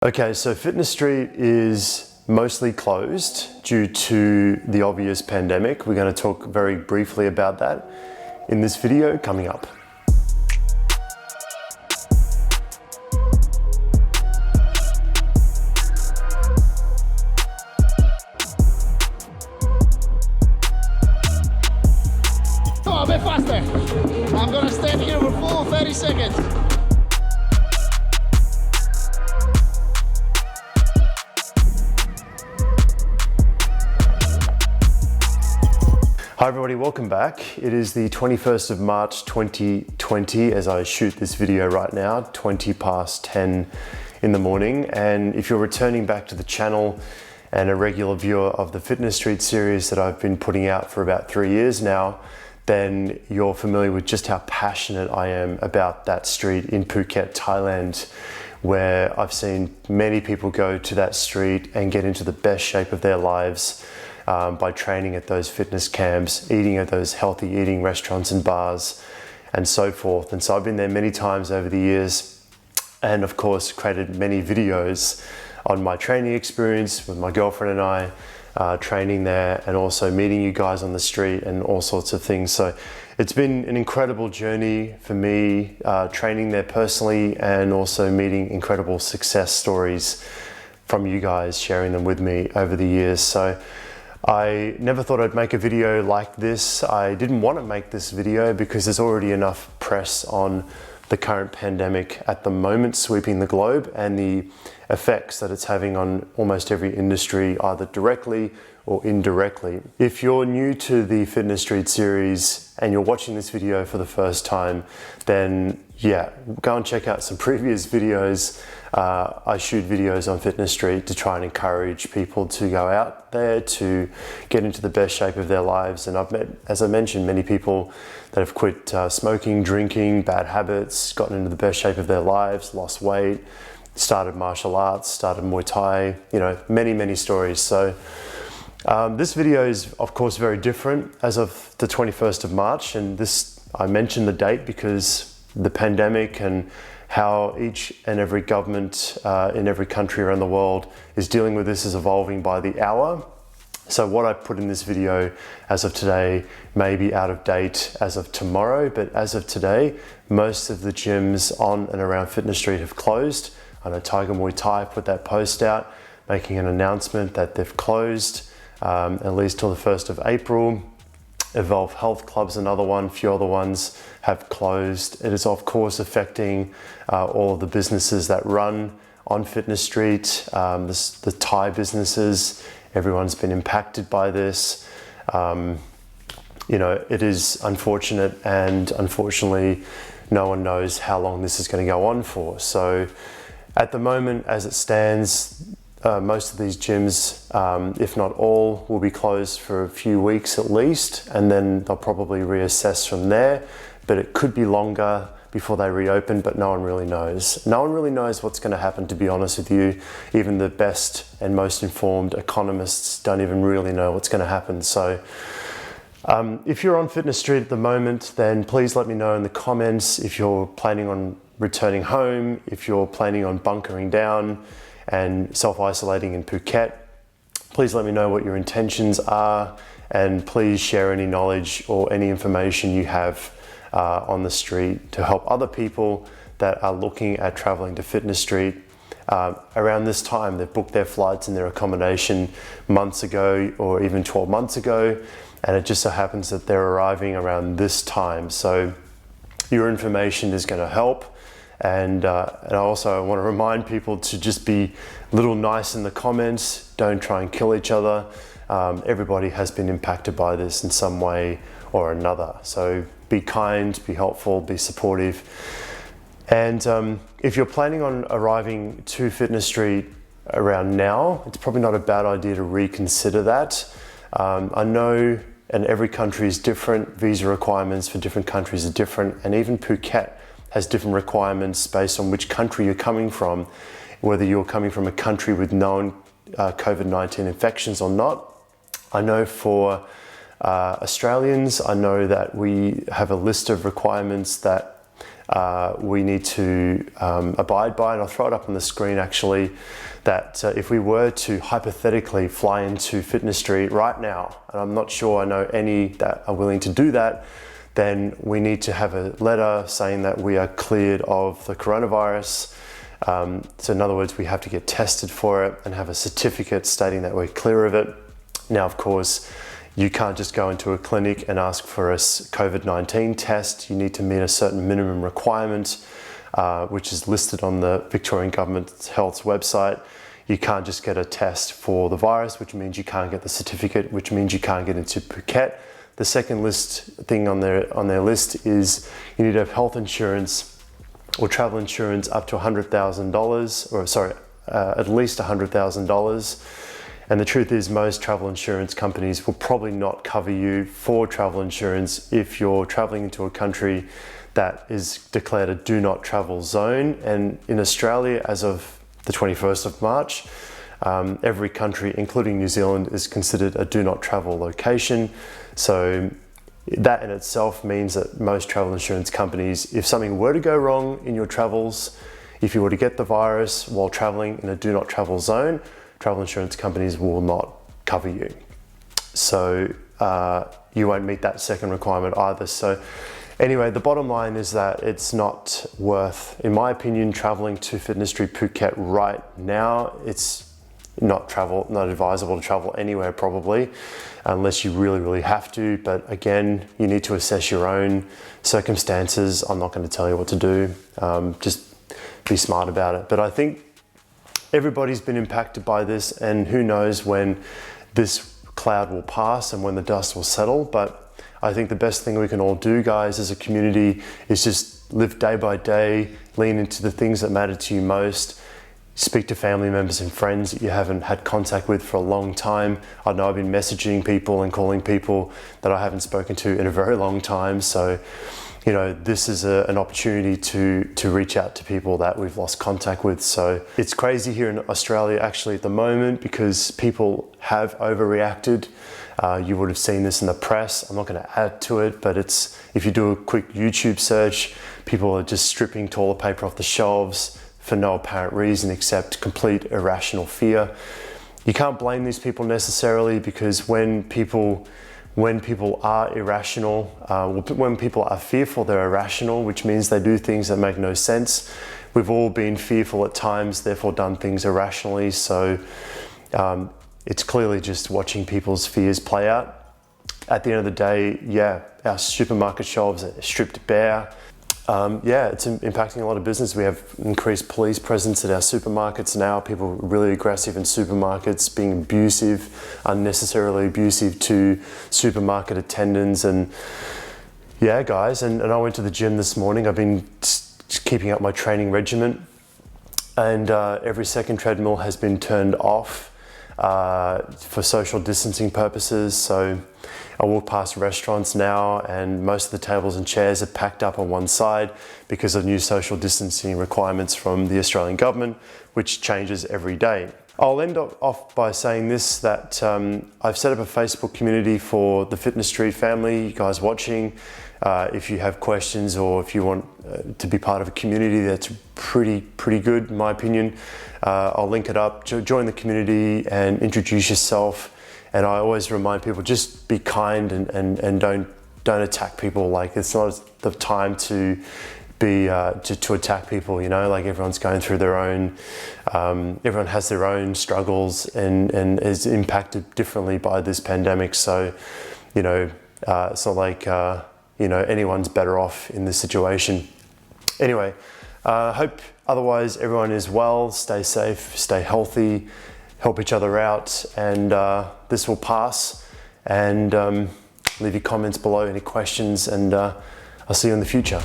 Okay, so Fitness Street is mostly closed due to the obvious pandemic. We're going to talk very briefly about that in this video coming up. Come on, a bit faster. I'm going to stand here for full 30 seconds. Hi everybody, welcome back. It is the 21st of March 2020 as I shoot this video right now, 20 past 10 in the morning. And if you're returning back to the channel and a regular viewer of the Fitness Street series that I've been putting out for about 3 years now, then you're familiar with just how passionate I am about that street in Phuket, Thailand, where I've seen many people go to that street and get into the best shape of their lives by training at those fitness camps, eating at those healthy eating restaurants and bars, and so forth. And so I've been there many times over the years, and of course created many videos on my training experience with my girlfriend and I training there, and also meeting you guys on the street and all sorts of things. So it's been an incredible journey for me training there personally, and also meeting incredible success stories from you guys, sharing them with me over the years. So I never thought I'd make a video like this. I didn't want to make this video because there's already enough press on the current pandemic at the moment sweeping the globe, and the effects that it's having on almost every industry, either directly or indirectly. If you're new to the Fitness Street series and you're watching this video for the first time, then yeah, go and check out some previous videos. I shoot videos on Fitness Street to try and encourage people to go out there to get into the best shape of their lives. And I've met, as I mentioned, many people that have quit smoking, drinking, bad habits, gotten into the best shape of their lives, lost weight, started martial arts, started Muay Thai, many stories. So this video is of course very different as of the 21st of March. And this, I mentioned the date because the pandemic and how each and every government in every country around the world is dealing with this is evolving by the hour. So what I put in this video as of today may be out of date as of tomorrow, but as of today, most of the gyms on and around Fitness Street have closed. I know Tiger Muay Thai put that post out making an announcement that they've closed at least till the 1st of April. Evolve Health Club's another one, a few other ones have closed. It is of course affecting all of the businesses that run on Fitness Street, the Thai businesses. Everyone's been impacted by this. It is unfortunate, and unfortunately no one knows how long this is going to go on for. So at the moment, as it stands, most of these gyms, if not all, will be closed for a few weeks at least, and then they'll probably reassess from there. But it could be longer before they reopen, but no one really knows. No one really knows what's going to happen, to be honest with you. Even the best and most informed economists don't even really know what's going to happen. So if you're on Fitness Street at the moment, then please let me know in the comments if you're planning on returning home, if you're planning on bunkering down and self-isolating in Phuket. Please let me know what your intentions are, and please share any knowledge or any information you have on the street to help other people that are looking at traveling to Fitness Street. Around this time, they've booked their flights and their accommodation months ago or even 12 months ago, and it just so happens that they're arriving around this time. So your information is going to help. And I also want to remind people to just be a little nice in the comments. Don't try and kill each other. Everybody has been impacted by this in some way or another. So be kind, be helpful, be supportive. And if you're planning on arriving to Fitness Street around now, it's probably not a bad idea to reconsider that. I know, and every country is different. Visa requirements for different countries are different, and even Phuket has different requirements based on which country you're coming from, whether you're coming from a country with known COVID-19 infections or not. I know for Australians, I know that we have a list of requirements that we need to abide by, and I'll throw it up on the screen actually, that if we were to hypothetically fly into Fitness Street right now, and I'm not sure I know any that are willing to do that, then we need to have a letter saying that we are cleared of the coronavirus. So in other words, we have to get tested for it and have a certificate stating that we're clear of it. Now, of course, you can't just go into a clinic and ask for a COVID-19 test. You need to meet a certain minimum requirement, which is listed on the Victorian Government Health's website. You can't just get a test for the virus, which means you can't get the certificate, which means you can't get into Phuket. The second thing on their list is you need to have health insurance or travel insurance up to $100,000, or sorry, at least $100,000. And the truth is, most travel insurance companies will probably not cover you for travel insurance if you're traveling into a country that is declared a do not travel zone. And in Australia, as of the 21st of March, every country, including New Zealand, is considered a do not travel location. So that in itself means that most travel insurance companies, if something were to go wrong in your travels, if you were to get the virus while traveling in a do not travel zone, travel insurance companies will not cover you. So you won't meet that second requirement either. So anyway, the bottom line is that it's not worth, in my opinion, traveling to Fitness Street Phuket right now. It's not advisable to travel anywhere probably, unless you really have to. But again, you need to assess your own circumstances. I'm not going to tell you what to do. Just be smart about it. But I think everybody's been impacted by this, and who knows when this cloud will pass and when the dust will settle. But I think the best thing we can all do, guys, as a community is just live day by day, lean into the things that matter to you most. Speak to family members and friends that you haven't had contact with for a long time. I know I've been messaging people and calling people that I haven't spoken to in a very long time. So, you know, this is an opportunity to reach out to people that we've lost contact with. So it's crazy here in Australia actually at the moment, because people have overreacted. You would have seen this in the press. I'm not going to add to it, but if you do a quick YouTube search, people are just stripping toilet paper off the shelves for no apparent reason except complete irrational fear. You can't blame these people necessarily, because when people are irrational, when people are fearful, they're irrational, which means they do things that make no sense. We've all been fearful at times, therefore done things irrationally. So it's clearly just watching people's fears play out. At the end of the day, yeah, our supermarket shelves are stripped bare. It's impacting a lot of business. We have increased police presence at our supermarkets now. People are really aggressive in supermarkets, being abusive, unnecessarily abusive to supermarket attendants. And yeah, guys, and I went to the gym this morning. I've been keeping up my training regimen, and every second treadmill has been turned off for social distancing purposes. So I walk past restaurants now, and most of the tables and chairs are packed up on one side because of new social distancing requirements from the Australian government, which changes every day. I'll end off by saying this, that I've set up a Facebook community for the Fitness Street family. You guys watching, if you have questions or if you want to be part of a community that's pretty good in my opinion, I'll link it up. Join the community and introduce yourself. And I always remind people, just be kind and don't attack people. Like, it's not the time to be to attack people, you know. Like, everyone's going through their own, everyone has their own struggles and is impacted differently by this pandemic. So, you know, it's not like you know, anyone's better off in this situation. Anyway, hope otherwise everyone is well. Stay safe, stay healthy, help each other out, and this will pass. And leave your comments below, any questions, and I'll see you in the future.